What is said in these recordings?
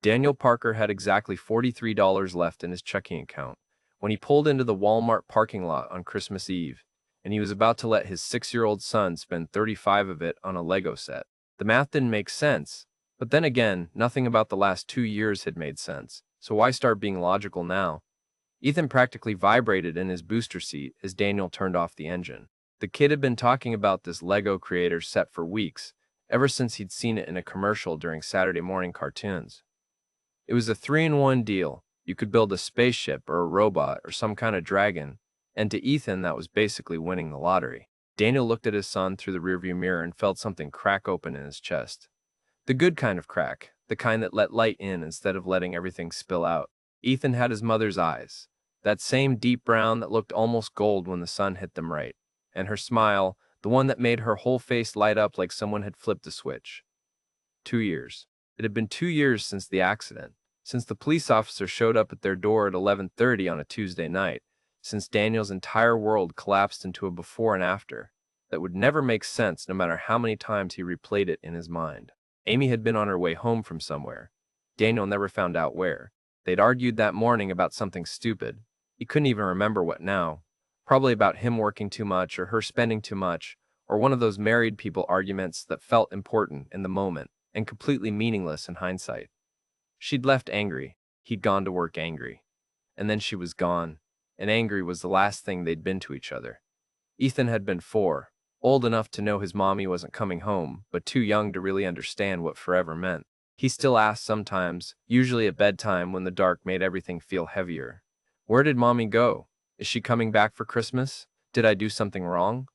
Daniel Parker had exactly $43 left in his checking account when he pulled into the Walmart parking lot on Christmas Eve, and he was about to let his 6-year-old son spend 35 of it on a Lego set. The math didn't make sense, but then again, nothing about the last 2 years had made sense, so why start being logical now? Ethan practically vibrated in his booster seat as Daniel turned off the engine. The kid had been talking about this Lego creator set for weeks, ever since he'd seen it in a commercial during Saturday morning cartoons. It was a 3-in-1 deal. You could build a spaceship or a robot or some kind of dragon, and to Ethan that was basically winning the lottery. Daniel looked at his son through the rearview mirror and felt something crack open in his chest. The good kind of crack, the kind that let light in instead of letting everything spill out. Ethan had his mother's eyes, that same deep brown that looked almost gold when the sun hit them right, and her smile, the one that made her whole face light up like someone had flipped a switch. 2 years. It had been 2 years since the accident, since the police officer showed up at their door at 11:30 on a Tuesday night, since Daniel's entire world collapsed into a before and after that would never make sense no matter how many times he replayed it in his mind. Amy had been on her way home from somewhere. Daniel never found out where. They'd argued that morning about something stupid. He couldn't even remember what now. Probably about him working too much or her spending too much, or one of those married people arguments that felt important in the moment and completely meaningless in hindsight. She'd left angry. He'd gone to work angry. And then she was gone, and angry was the last thing they'd been to each other. Ethan had been 4, old enough to know his mommy wasn't coming home, but too young to really understand what forever meant. He still asked sometimes, usually at bedtime when the dark made everything feel heavier. Where did mommy go? Is she coming back for Christmas? Did I do something wrong?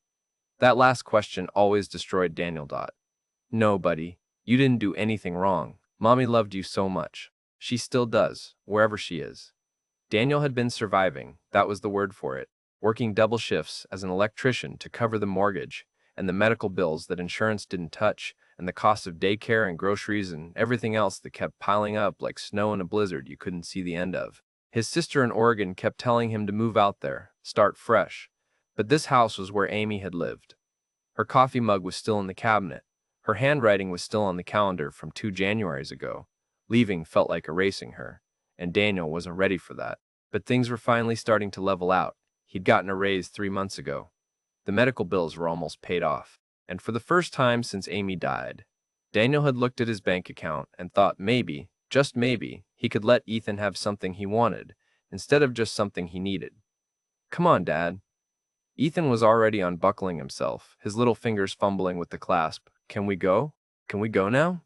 That last question always destroyed Daniel. No, buddy, you didn't do anything wrong. Mommy loved you so much. She still does, wherever she is. Daniel had been surviving, that was the word for it, working double shifts as an electrician to cover the mortgage and the medical bills that insurance didn't touch, and the cost of daycare and groceries and everything else that kept piling up like snow in a blizzard you couldn't see the end of. His sister in Oregon kept telling him to move out there, start fresh, but this house was where Amy had lived. Her coffee mug was still in the cabinet. Her handwriting was still on the calendar from 2 Januaries ago. Leaving felt like erasing her, and Daniel wasn't ready for that. But things were finally starting to level out. He'd gotten a raise 3 months ago. The medical bills were almost paid off. And for the first time since Amy died, Daniel had looked at his bank account and thought maybe, just maybe, he could let Ethan have something he wanted, instead of just something he needed. Come on, Dad. Ethan was already unbuckling himself, his little fingers fumbling with the clasp. Can we go? Can we go now?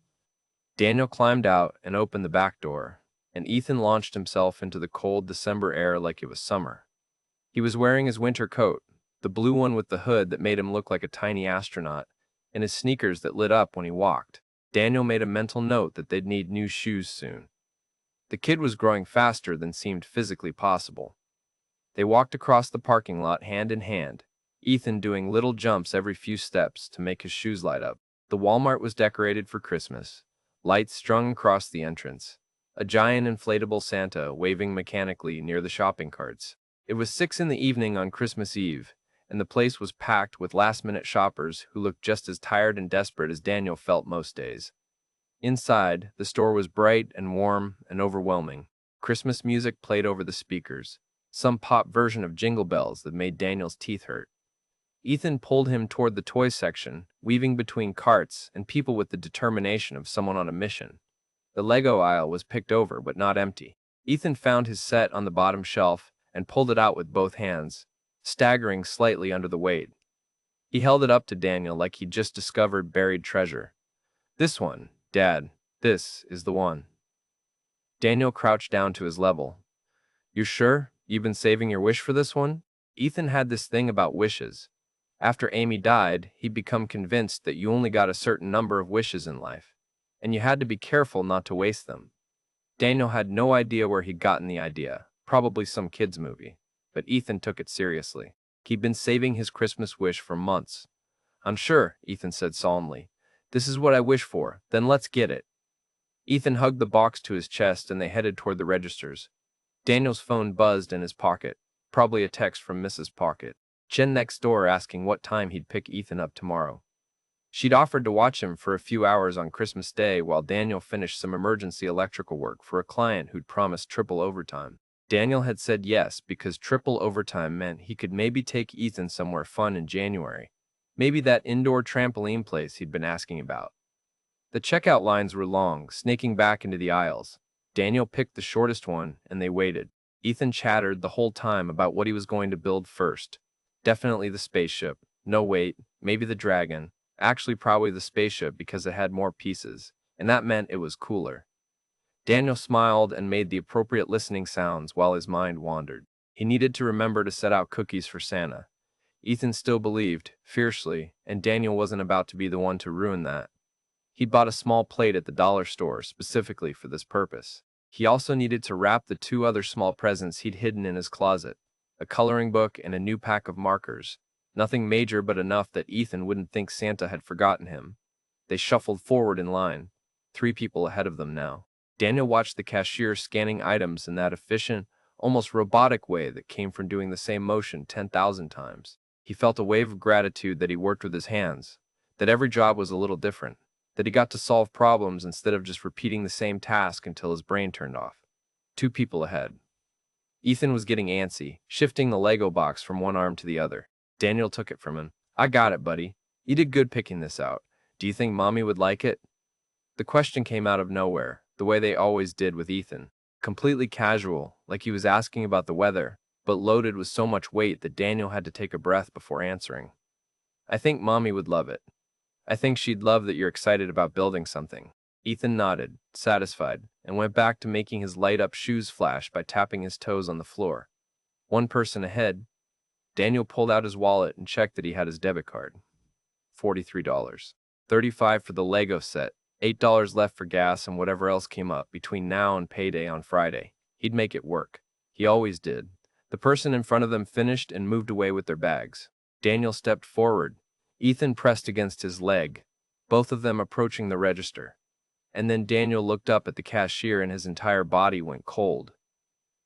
Daniel climbed out and opened the back door, and Ethan launched himself into the cold December air like it was summer. He was wearing his winter coat, the blue one with the hood that made him look like a tiny astronaut, and his sneakers that lit up when he walked. Daniel made a mental note that they'd need new shoes soon. The kid was growing faster than seemed physically possible. They walked across the parking lot hand in hand, Ethan doing little jumps every few steps to make his shoes light up. The Walmart was decorated for Christmas, lights strung across the entrance, a giant inflatable Santa waving mechanically near the shopping carts. It was 6 in the evening on Christmas Eve, and the place was packed with last-minute shoppers who looked just as tired and desperate as Daniel felt most days. Inside, the store was bright and warm and overwhelming. Christmas music played over the speakers, some pop version of Jingle Bells that made Daniel's teeth hurt. Ethan pulled him toward the toy section, weaving between carts and people with the determination of someone on a mission. The Lego aisle was picked over but not empty. Ethan found his set on the bottom shelf and pulled it out with both hands, staggering slightly under the weight. He held it up to Daniel like he'd just discovered buried treasure. This one, Dad, this is the one. Daniel crouched down to his level. You sure? You've been saving your wish for this one? Ethan had this thing about wishes. After Amy died, he'd become convinced that you only got a certain number of wishes in life, and you had to be careful not to waste them. Daniel had no idea where he'd gotten the idea, probably some kid's movie, but Ethan took it seriously. He'd been saving his Christmas wish for months. I'm sure, Ethan said solemnly. This is what I wish for, then let's get it. Ethan hugged the box to his chest and they headed toward the registers. Daniel's phone buzzed in his pocket, probably a text from Mrs. Pocket. Jen next door asking what time he'd pick Ethan up tomorrow. She'd offered to watch him for a few hours on Christmas Day while Daniel finished some emergency electrical work for a client who'd promised triple overtime. Daniel had said yes because triple overtime meant he could maybe take Ethan somewhere fun in January. Maybe that indoor trampoline place he'd been asking about. The checkout lines were long, snaking back into the aisles. Daniel picked the shortest one, and they waited. Ethan chattered the whole time about what he was going to build first. Definitely the spaceship. No, wait, maybe the dragon. Actually, probably the spaceship because it had more pieces, and that meant it was cooler. Daniel smiled and made the appropriate listening sounds while his mind wandered. He needed to remember to set out cookies for Santa. Ethan still believed, fiercely, and Daniel wasn't about to be the one to ruin that. He'd bought a small plate at the dollar store specifically for this purpose. He also needed to wrap the two other small presents he'd hidden in his closet, a coloring book and a new pack of markers. Nothing major but enough that Ethan wouldn't think Santa had forgotten him. They shuffled forward in line, 3 people ahead of them now. Daniel watched the cashier scanning items in that efficient, almost robotic way that came from doing the same motion 10,000 times. He felt a wave of gratitude that he worked with his hands, that every job was a little different, that he got to solve problems instead of just repeating the same task until his brain turned off. 2 people ahead. Ethan was getting antsy, shifting the Lego box from one arm to the other. Daniel took it from him. "I got it, buddy. You did good picking this out. Do you think Mommy would like it?" The question came out of nowhere, the way they always did with Ethan. Completely casual, like he was asking about the weather, but loaded with so much weight that Daniel had to take a breath before answering. "I think Mommy would love it. I think she'd love that you're excited about building something." Ethan nodded, satisfied, and went back to making his light-up shoes flash by tapping his toes on the floor. One person ahead. Daniel pulled out his wallet and checked that he had his debit card. $43. $35 for the Lego set, $8 left for gas and whatever else came up between now and payday on Friday. He'd make it work. He always did. The person in front of them finished and moved away with their bags. Daniel stepped forward. Ethan pressed against his leg, both of them approaching the register. And then Daniel looked up at the cashier and his entire body went cold.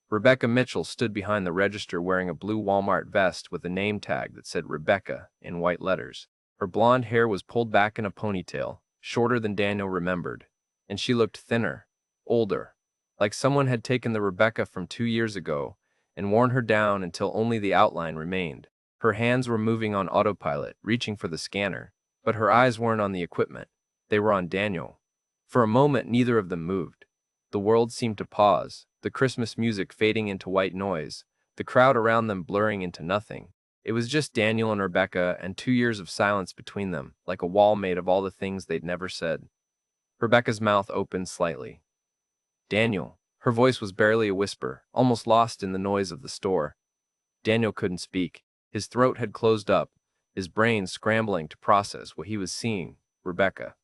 Rebecca Mitchell stood behind the register wearing a blue Walmart vest with a name tag that said Rebecca in white letters. Her blonde hair was pulled back in a ponytail, shorter than Daniel remembered, and she looked thinner, older, like someone had taken the Rebecca from 2 years ago and worn her down until only the outline remained. Her hands were moving on autopilot, reaching for the scanner, but her eyes weren't on the equipment. They were on Daniel. For a moment, neither of them moved. The world seemed to pause, the Christmas music fading into white noise, the crowd around them blurring into nothing. It was just Daniel and Rebecca and 2 years of silence between them, like a wall made of all the things they'd never said. Rebecca's mouth opened slightly. "Daniel." Her voice was barely a whisper, almost lost in the noise of the store. Daniel couldn't speak. His throat had closed up, his brain scrambling to process what he was seeing. Rebecca.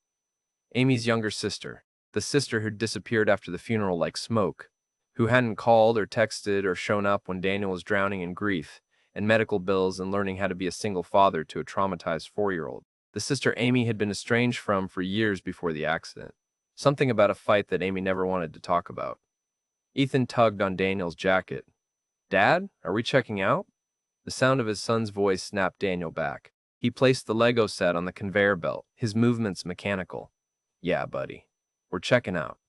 Amy's younger sister, the sister who'd disappeared after the funeral like smoke, who hadn't called or texted or shown up when Daniel was drowning in grief and medical bills and learning how to be a single father to a traumatized 4-year-old. The sister Amy had been estranged from for years before the accident. Something about a fight that Amy never wanted to talk about. Ethan tugged on Daniel's jacket. "Dad, are we checking out?" The sound of his son's voice snapped Daniel back. He placed the Lego set on the conveyor belt, his movements mechanical. "Yeah, buddy. We're checking out."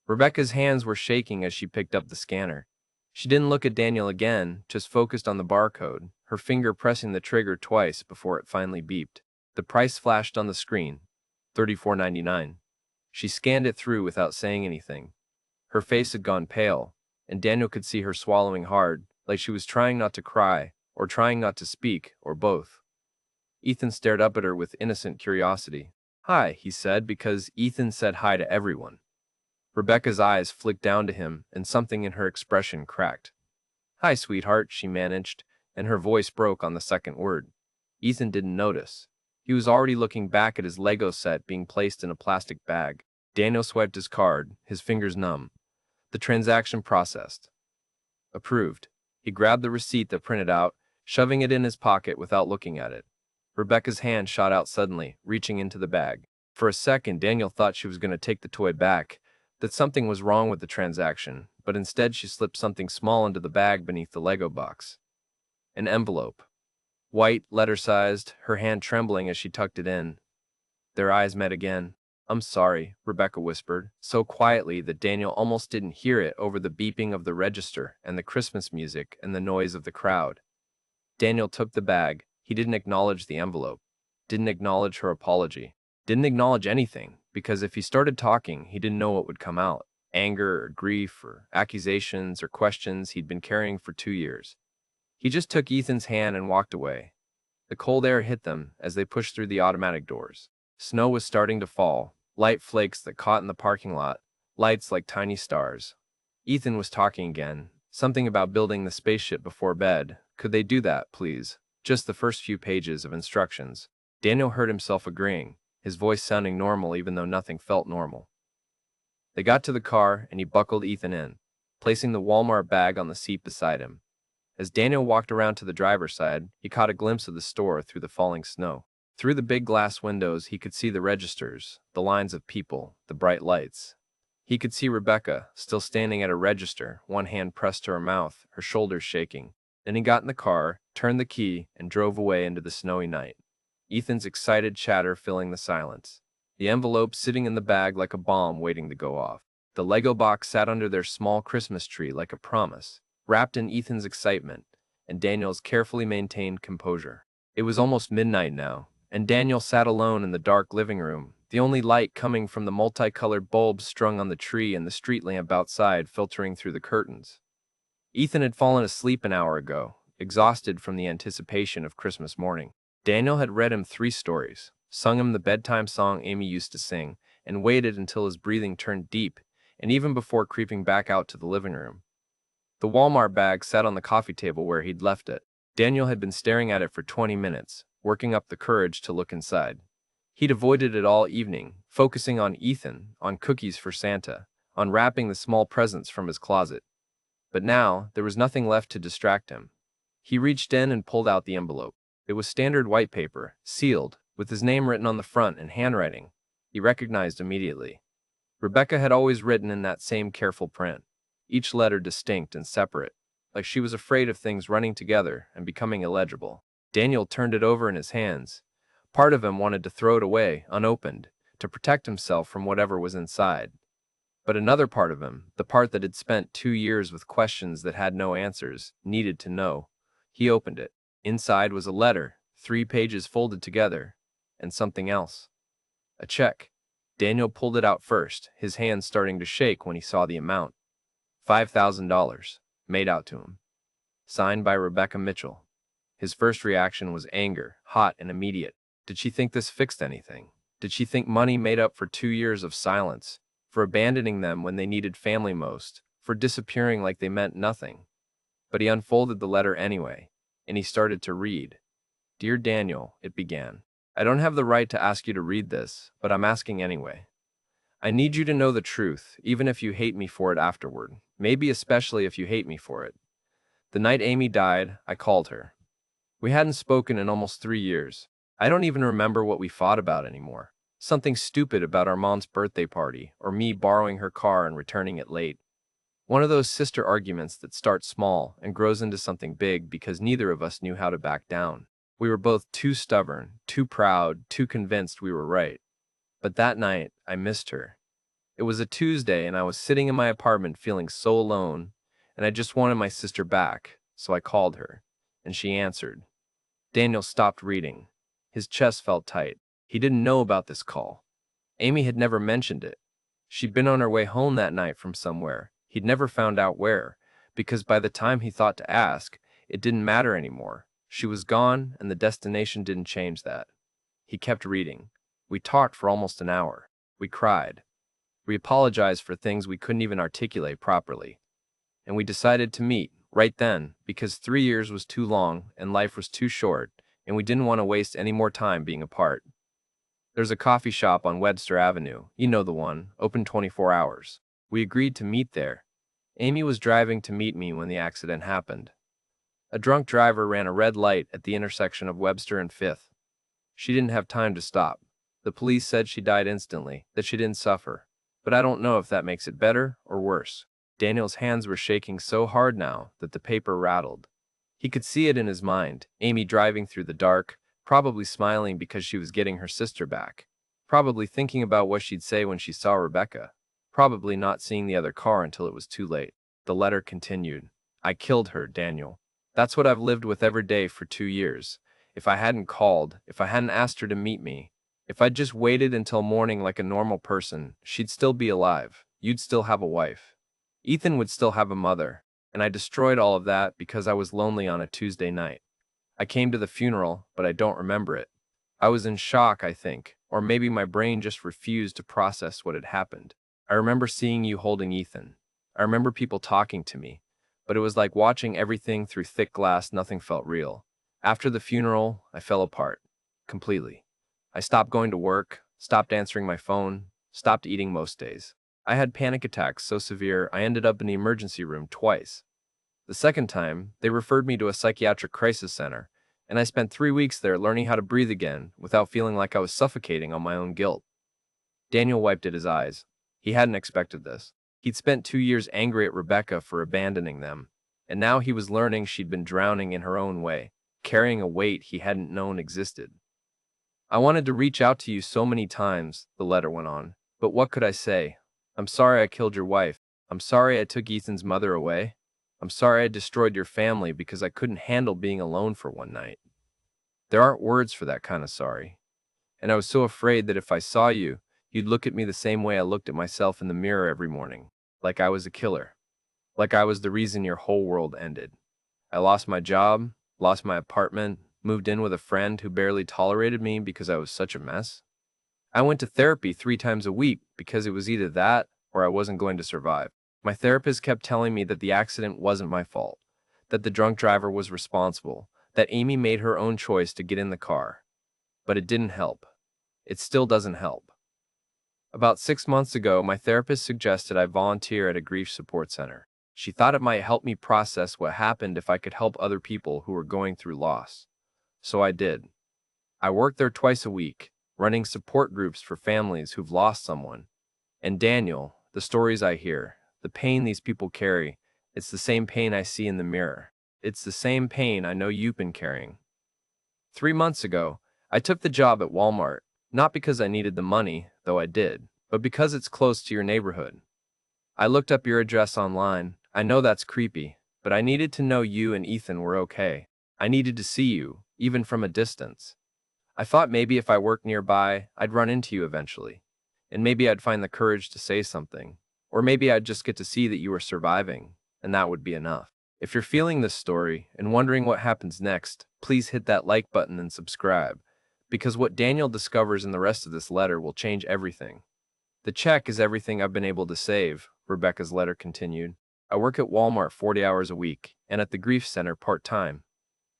Rebecca's hands were shaking as she picked up the scanner. She didn't look at Daniel again, just focused on the barcode, her finger pressing the trigger twice before it finally beeped. The price flashed on the screen, $34.99. She scanned it through without saying anything. Her face had gone pale, and Daniel could see her swallowing hard, like she was trying not to cry, or trying not to speak, or both. Ethan stared up at her with innocent curiosity. "Hi," he said, because Ethan said hi to everyone. Rebecca's eyes flicked down to him, and something in her expression cracked. "Hi, sweetheart," she managed, and her voice broke on the second word. Ethan didn't notice. He was already looking back at his Lego set being placed in a plastic bag. Daniel swiped his card, his fingers numb. The transaction processed. Approved. He grabbed the receipt that printed out, shoving it in his pocket without looking at it. Rebecca's hand shot out suddenly, reaching into the bag. For a second, Daniel thought she was going to take the toy back, that something was wrong with the transaction, but instead she slipped something small into the bag beneath the Lego box. An envelope. White, letter-sized, her hand trembling as she tucked it in. Their eyes met again. "I'm sorry," Rebecca whispered, so quietly that Daniel almost didn't hear it over the beeping of the register and the Christmas music and the noise of the crowd. Daniel took the bag. He didn't acknowledge the envelope, didn't acknowledge her apology, didn't acknowledge anything, because if he started talking, he didn't know what would come out. Anger or grief or accusations or questions he'd been carrying for 2 years. He just took Ethan's hand and walked away. The cold air hit them as they pushed through the automatic doors. Snow was starting to fall, light flakes that caught in the parking lot, lights like tiny stars. Ethan was talking again, something about building the spaceship before bed. Could they do that, please? Just the first few pages of instructions. Daniel heard himself agreeing, his voice sounding normal even though nothing felt normal. They got to the car and he buckled Ethan in, placing the Walmart bag on the seat beside him. As Daniel walked around to the driver's side, he caught a glimpse of the store through the falling snow. Through the big glass windows, he could see the registers, the lines of people, the bright lights. He could see Rebecca, still standing at a register, one hand pressed to her mouth, her shoulders shaking. Then he got in the car, turned the key, and drove away into the snowy night. Ethan's excited chatter filling the silence. The envelope sitting in the bag like a bomb waiting to go off. The Lego box sat under their small Christmas tree like a promise, wrapped in Ethan's excitement and Daniel's carefully maintained composure. It was almost midnight now, and Daniel sat alone in the dark living room, the only light coming from the multicolored bulbs strung on the tree and the street lamp outside filtering through the curtains. Ethan had fallen asleep an hour ago, exhausted from the anticipation of Christmas morning. Daniel had read him 3 stories, sung him the bedtime song Amy used to sing, and waited until his breathing turned deep, and even before creeping back out to the living room. The Walmart bag sat on the coffee table where he'd left it. Daniel had been staring at it for 20 minutes, working up the courage to look inside. He'd avoided it all evening, focusing on Ethan, on cookies for Santa, on wrapping the small presents from his closet. But now, there was nothing left to distract him. He reached in and pulled out the envelope. It was standard white paper, sealed, with his name written on the front in handwriting he recognized immediately. Rebecca had always written in that same careful print, each letter distinct and separate, like she was afraid of things running together and becoming illegible. Daniel turned it over in his hands. Part of him wanted to throw it away, unopened, to protect himself from whatever was inside. But another part of him, the part that had spent 2 years with questions that had no answers, needed to know. He opened it. Inside was a letter, 3 pages folded together, and something else. A check. Daniel pulled it out first, his hands starting to shake when he saw the amount. $5,000, made out to him. Signed by Rebecca Mitchell. His first reaction was anger, hot and immediate. Did she think this fixed anything? Did she think money made up for 2 years of silence, for abandoning them when they needed family most, for disappearing like they meant nothing? But he unfolded the letter anyway, and he started to read. "Dear Daniel," it began. "I don't have the right to ask you to read this, but I'm asking anyway. I need you to know the truth, even if you hate me for it afterward, maybe especially if you hate me for it. The night Amy died, I called her. We hadn't spoken in almost 3 years. I don't even remember what we fought about anymore. Something stupid about our mom's birthday party, or me borrowing her car and returning it late. One of those sister arguments that starts small and grows into something big because neither of us knew how to back down. We were both too stubborn, too proud, too convinced we were right. But that night, I missed her. It was a Tuesday and I was sitting in my apartment feeling so alone, and I just wanted my sister back, so I called her, and she answered." Daniel stopped reading. His chest felt tight. He didn't know about this call. Amy had never mentioned it. She'd been on her way home that night from somewhere. He'd never found out where, because by the time he thought to ask, it didn't matter anymore. She was gone, and the destination didn't change that. He kept reading. "We talked for almost an hour. We cried. We apologized for things we couldn't even articulate properly. And we decided to meet, right then, because 3 years was too long and life was too short, and we didn't want to waste any more time being apart. There's a coffee shop on Webster Avenue, you know the one, open 24 hours. We agreed to meet there. Amy was driving to meet me when the accident happened. A drunk driver ran a red light at the intersection of Webster and 5th. She didn't have time to stop. The police said she died instantly, that she didn't suffer. But I don't know if that makes it better or worse." Daniel's hands were shaking so hard now that the paper rattled. He could see it in his mind, Amy driving through the dark, probably smiling because she was getting her sister back. probably thinking about what she'd say when she saw Rebecca, probably not seeing the other car until it was too late. The letter continued. I killed her, Daniel. That's what I've lived with every day for 2 years. If I hadn't called, if I hadn't asked her to meet me, if I'd just waited until morning like a normal person, she'd still be alive. You'd still have a wife. Ethan would still have a mother. And I destroyed all of that because I was lonely on a Tuesday night. I came to the funeral, but I don't remember it. I was in shock, I think, or maybe my brain just refused to process what had happened. I remember seeing you holding Ethan. I remember people talking to me, but it was like watching everything through thick glass. Nothing felt real. After the funeral, I fell apart. Completely. I stopped going to work, stopped answering my phone, stopped eating most days. I had panic attacks so severe I ended up in the emergency room twice. The second time, they referred me to a psychiatric crisis center, and I spent 3 weeks there learning how to breathe again without feeling like I was suffocating on my own guilt. Daniel wiped at his eyes. He hadn't expected this. He'd spent 2 years angry at Rebecca for abandoning them, and now he was learning she'd been drowning in her own way, carrying a weight he hadn't known existed. I wanted to reach out to you so many times, the letter went on, but what could I say? I'm sorry I killed your wife. I'm sorry I took Ethan's mother away. I'm sorry I destroyed your family because I couldn't handle being alone for one night. There aren't words for that kind of sorry. And I was so afraid that if I saw you, you'd look at me the same way I looked at myself in the mirror every morning, like I was a killer, like I was the reason your whole world ended. I lost my job, lost my apartment, moved in with a friend who barely tolerated me because I was such a mess. I went to therapy 3 times a week because it was either that or I wasn't going to survive. My therapist kept telling me that the accident wasn't my fault, that the drunk driver was responsible, that Amy made her own choice to get in the car. But it didn't help. It still doesn't help. About 6 months ago, my therapist suggested I volunteer at a grief support center. She thought it might help me process what happened if I could help other people who were going through loss. So I did. I worked there twice a week, running support groups for families who've lost someone. And Daniel, the stories I hear, the pain these people carry, it's the same pain I see in the mirror. It's the same pain I know you've been carrying. 3 months ago, I took the job at Walmart, not because I needed the money, though I did, but because it's close to your neighborhood. I looked up your address online. I know that's creepy, but I needed to know you and Ethan were okay. I needed to see you, even from a distance. I thought maybe if I worked nearby, I'd run into you eventually, and maybe I'd find the courage to say something, or maybe I'd just get to see that you were surviving, and that would be enough. If you're feeling this story and wondering what happens next, please hit that like button and subscribe, because what Daniel discovers in the rest of this letter will change everything. The check is everything I've been able to save, Rebecca's letter continued. I work at Walmart 40 hours a week, and at the grief center part-time,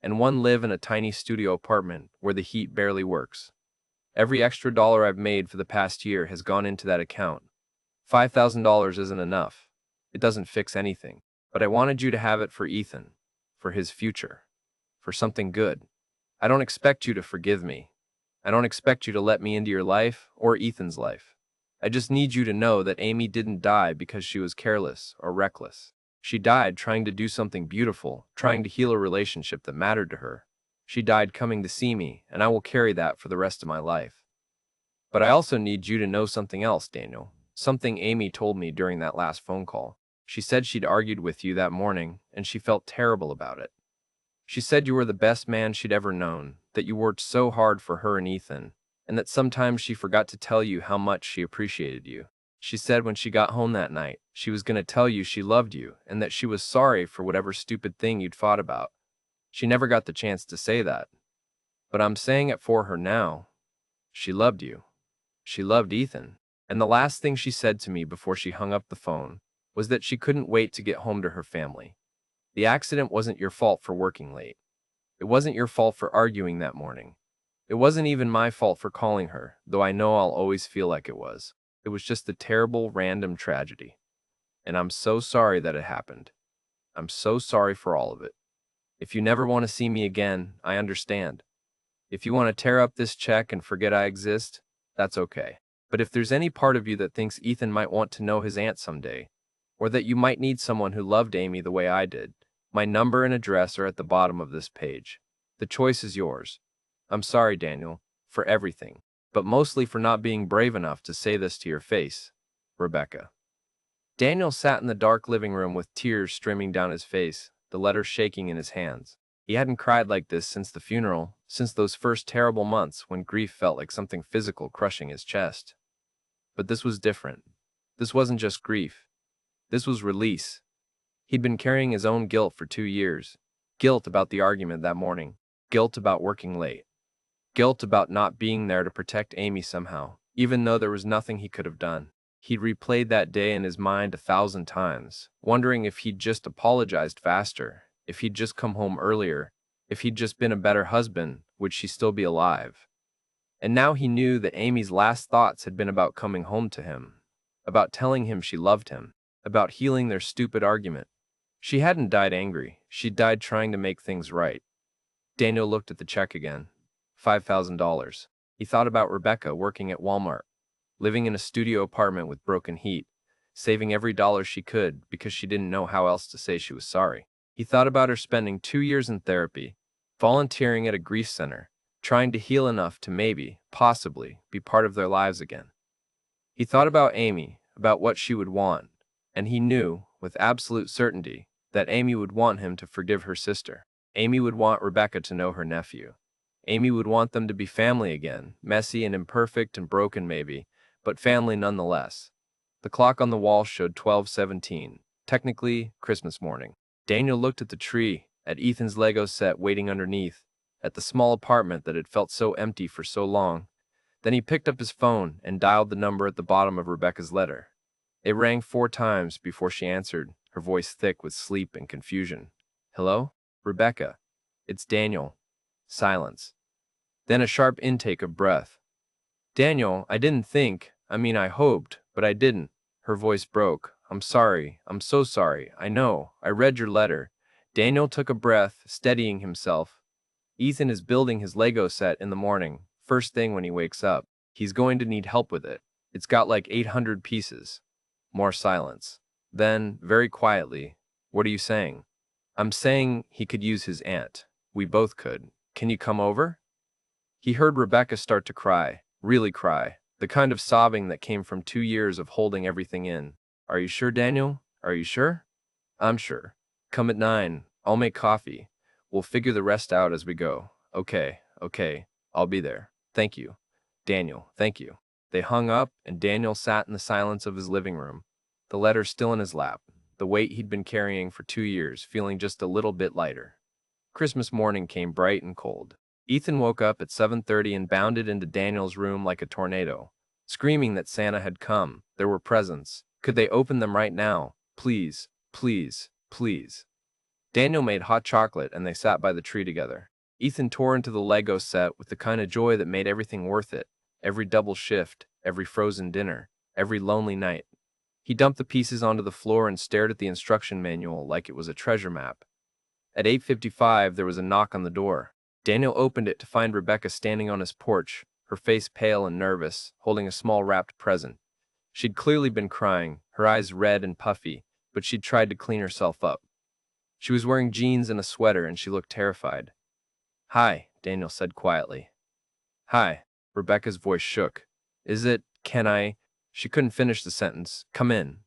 and live in a tiny studio apartment where the heat barely works. Every extra dollar I've made for the past year has gone into that account. $5,000 isn't enough. It doesn't fix anything. But I wanted you to have it for Ethan, for his future, for something good. I don't expect you to forgive me. I don't expect you to let me into your life or Ethan's life. I just need you to know that Amy didn't die because she was careless or reckless. She died trying to do something beautiful, trying to heal a relationship that mattered to her. She died coming to see me, and I will carry that for the rest of my life. But I also need you to know something else, Daniel. Something Amy told me during that last phone call. She said she'd argued with you that morning, and she felt terrible about it. She said you were the best man she'd ever known, that you worked so hard for her and Ethan, and that sometimes she forgot to tell you how much she appreciated you. She said when she got home that night, she was going to tell you she loved you and that she was sorry for whatever stupid thing you'd fought about. She never got the chance to say that. But I'm saying it for her now. She loved you. She loved Ethan. And the last thing she said to me before she hung up the phone was that she couldn't wait to get home to her family. The accident wasn't your fault for working late. It wasn't your fault for arguing that morning. It wasn't even my fault for calling her, though I know I'll always feel like it was. It was just a terrible, random tragedy. And I'm so sorry that it happened. I'm so sorry for all of it. If you never want to see me again, I understand. If you want to tear up this check and forget I exist, that's okay. But if there's any part of you that thinks Ethan might want to know his aunt someday, or that you might need someone who loved Amy the way I did, my number and address are at the bottom of this page. The choice is yours. I'm sorry, Daniel, for everything. but mostly for not being brave enough to say this to your face, Rebecca. Daniel sat in the dark living room with tears streaming down his face, the letter shaking in his hands. He hadn't cried like this since the funeral, since those first terrible months when grief felt like something physical crushing his chest. But this was different. This wasn't just grief. This was release. He'd been carrying his own guilt for 2 years. Guilt about the argument that morning. Guilt about working late. Guilt about not being there to protect Amy somehow, even though there was nothing he could have done. He'd replayed that day in his mind 1,000 times, wondering if he'd just apologized faster, if he'd just come home earlier, if he'd just been a better husband, would she still be alive? And now he knew that Amy's last thoughts had been about coming home to him, about telling him she loved him, about healing their stupid argument. She hadn't died angry, she'd died trying to make things right. Daniel looked at the check again. $5,000. He thought about Rebecca working at Walmart, living in a studio apartment with broken heat, saving every dollar she could because she didn't know how else to say she was sorry. He thought about her spending 2 years in therapy, volunteering at a grief center, trying to heal enough to maybe, possibly, be part of their lives again. He thought about Amy, about what she would want, and he knew, with absolute certainty, that Amy would want him to forgive her sister. Amy would want Rebecca to know her nephew. Amy would want them to be family again, messy and imperfect and broken maybe, but family nonetheless. The clock on the wall showed 12:17, technically Christmas morning. Daniel looked at the tree, at Ethan's Lego set waiting underneath, at the small apartment that had felt so empty for so long. Then he picked up his phone and dialed the number at the bottom of Rebecca's letter. It rang 4 times before she answered, her voice thick with sleep and confusion. Hello? Rebecca. It's Daniel. Silence. Then a sharp intake of breath. Daniel, I didn't think, I hoped, but I didn't. Her voice broke. I'm sorry. I'm so sorry. I know. I read your letter. Daniel took a breath, steadying himself. Ethan is building his Lego set in the morning, first thing when he wakes up. He's going to need help with it. It's got like 800 pieces. More silence. Then, very quietly, what are you saying? I'm saying he could use his aunt. We both could. Can you come over? He heard Rebecca start to cry, really cry, the kind of sobbing that came from 2 years of holding everything in. Are you sure, Daniel? Are you sure? I'm sure. Come at 9. I'll make coffee. We'll figure the rest out as we go. Okay. I'll be there. Thank you. Daniel, thank you. They hung up, and Daniel sat in the silence of his living room, the letter still in his lap, the weight he'd been carrying for 2 years, feeling just a little bit lighter. Christmas morning came bright and cold. Ethan woke up at 7:30 and bounded into Daniel's room like a tornado, screaming that Santa had come. There were presents. Could they open them right now? Please, please, please. Daniel made hot chocolate and they sat by the tree together. Ethan tore into the Lego set with the kind of joy that made everything worth it. Every double shift, every frozen dinner, every lonely night. He dumped the pieces onto the floor and stared at the instruction manual like it was a treasure map. At 8:55, there was a knock on the door. Daniel opened it to find Rebecca standing on his porch, her face pale and nervous, holding a small wrapped present. She'd clearly been crying, her eyes red and puffy, but she'd tried to clean herself up. She was wearing jeans and a sweater, and she looked terrified. Hi, Daniel said quietly. Hi. Rebecca's voice shook. Can I? She couldn't finish the sentence. Come in.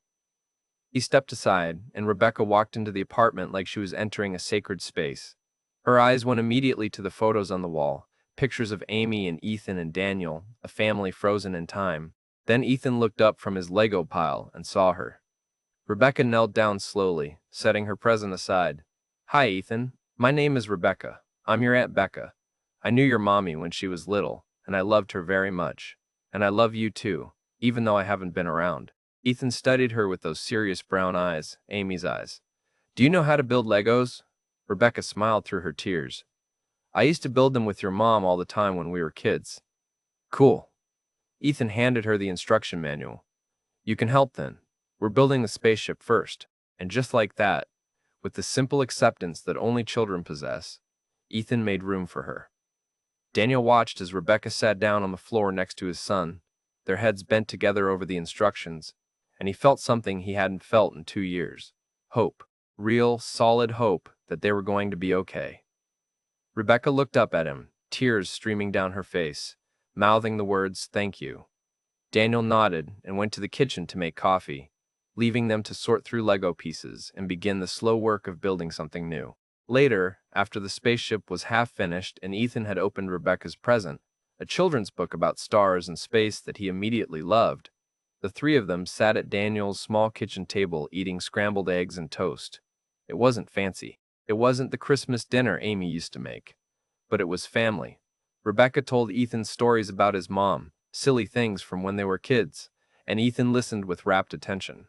He stepped aside, and Rebecca walked into the apartment like she was entering a sacred space. Her eyes went immediately to the photos on the wall, pictures of Amy and Ethan and Daniel, a family frozen in time. Then Ethan looked up from his Lego pile and saw her. Rebecca knelt down slowly, setting her present aside. Hi, Ethan. My name is Rebecca. I'm your Aunt Becca. I knew your mommy when she was little, and I loved her very much. And I love you too, even though I haven't been around. Ethan studied her with those serious brown eyes, Amy's eyes. Do you know how to build Legos? Rebecca smiled through her tears. I used to build them with your mom all the time when we were kids. Cool. Ethan handed her the instruction manual. You can help then. We're building the spaceship first. And just like that, with the simple acceptance that only children possess, Ethan made room for her. Daniel watched as Rebecca sat down on the floor next to his son, their heads bent together over the instructions, and he felt something he hadn't felt in 2 years. Hope. Real, solid hope that they were going to be okay. Rebecca looked up at him, tears streaming down her face. mouthing the words, "Thank you." Daniel nodded and went to the kitchen to make coffee, leaving them to sort through Lego pieces and begin the slow work of building something new. Later, after the spaceship was half finished and Ethan had opened Rebecca's present, a children's book about stars and space that he immediately loved, the three of them sat at Daniel's small kitchen table eating scrambled eggs and toast. It wasn't fancy. It wasn't the Christmas dinner Amy used to make, but it was family. Rebecca told Ethan stories about his mom, silly things from when they were kids, and Ethan listened with rapt attention.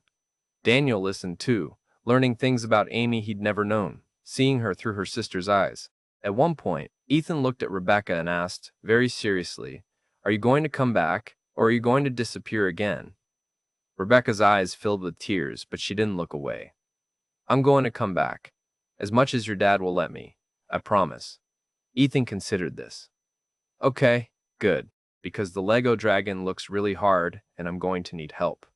Daniel listened too, learning things about Amy he'd never known, seeing her through her sister's eyes. At one point, Ethan looked at Rebecca and asked, very seriously, "Are you going to come back, or are you going to disappear again?" Rebecca's eyes filled with tears, but she didn't look away. "I'm going to come back. As much as your dad will let me. I promise." Ethan considered this. "Okay, good, because the Lego dragon looks really hard and I'm going to need help."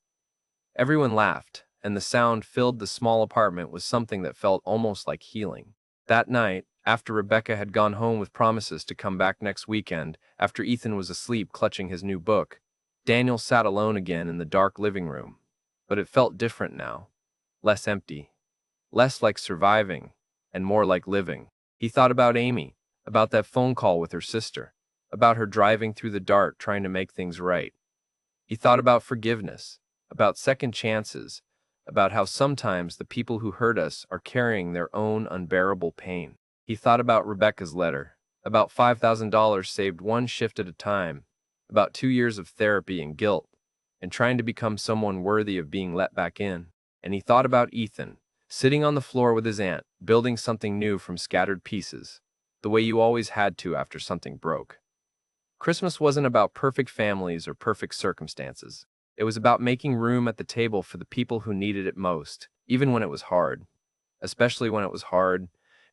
Everyone laughed, and the sound filled the small apartment with something that felt almost like healing. That night, after Rebecca had gone home with promises to come back next weekend, after Ethan was asleep clutching his new book, Daniel sat alone again in the dark living room. But it felt different now. Less empty. Less like surviving, and more like living. He thought about Amy, about that phone call with her sister, about her driving through the dark trying to make things right. He thought about forgiveness, about second chances, about how sometimes the people who hurt us are carrying their own unbearable pain. He thought about Rebecca's letter, about $5,000 saved one shift at a time, about 2 years of therapy and guilt, and trying to become someone worthy of being let back in. And he thought about Ethan, sitting on the floor with his aunt, building something new from scattered pieces, the way you always had to after something broke. Christmas wasn't about perfect families or perfect circumstances. It was about making room at the table for the people who needed it most, even when it was hard. Especially when it was hard,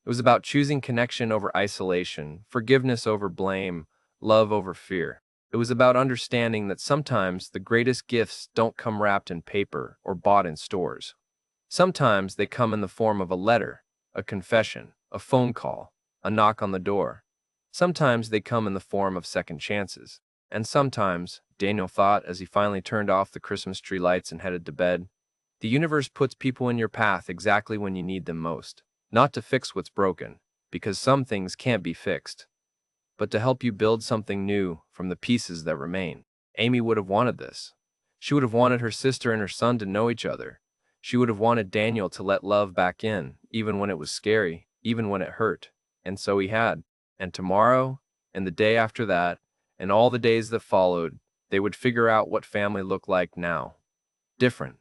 it was about choosing connection over isolation, forgiveness over blame, love over fear. It was about understanding that sometimes the greatest gifts don't come wrapped in paper or bought in stores. Sometimes they come in the form of a letter, a confession, a phone call, a knock on the door. Sometimes they come in the form of second chances. And sometimes, Daniel thought as he finally turned off the Christmas tree lights and headed to bed, the universe puts people in your path exactly when you need them most. Not to fix what's broken, because some things can't be fixed, but to help you build something new from the pieces that remain. Amy would have wanted this. She would have wanted her sister and her son to know each other. She would have wanted Daniel to let love back in, even when it was scary, even when it hurt. And so he had. And tomorrow, and the day after that, and all the days that followed, they would figure out what family looked like now. Different.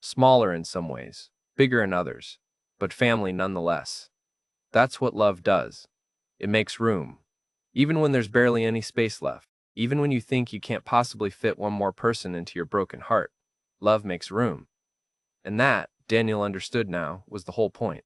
Smaller in some ways, bigger in others, but family nonetheless. That's what love does. It makes room. Even when there's barely any space left, even when you think you can't possibly fit one more person into your broken heart, love makes room. And that, Daniel understood now, was the whole point.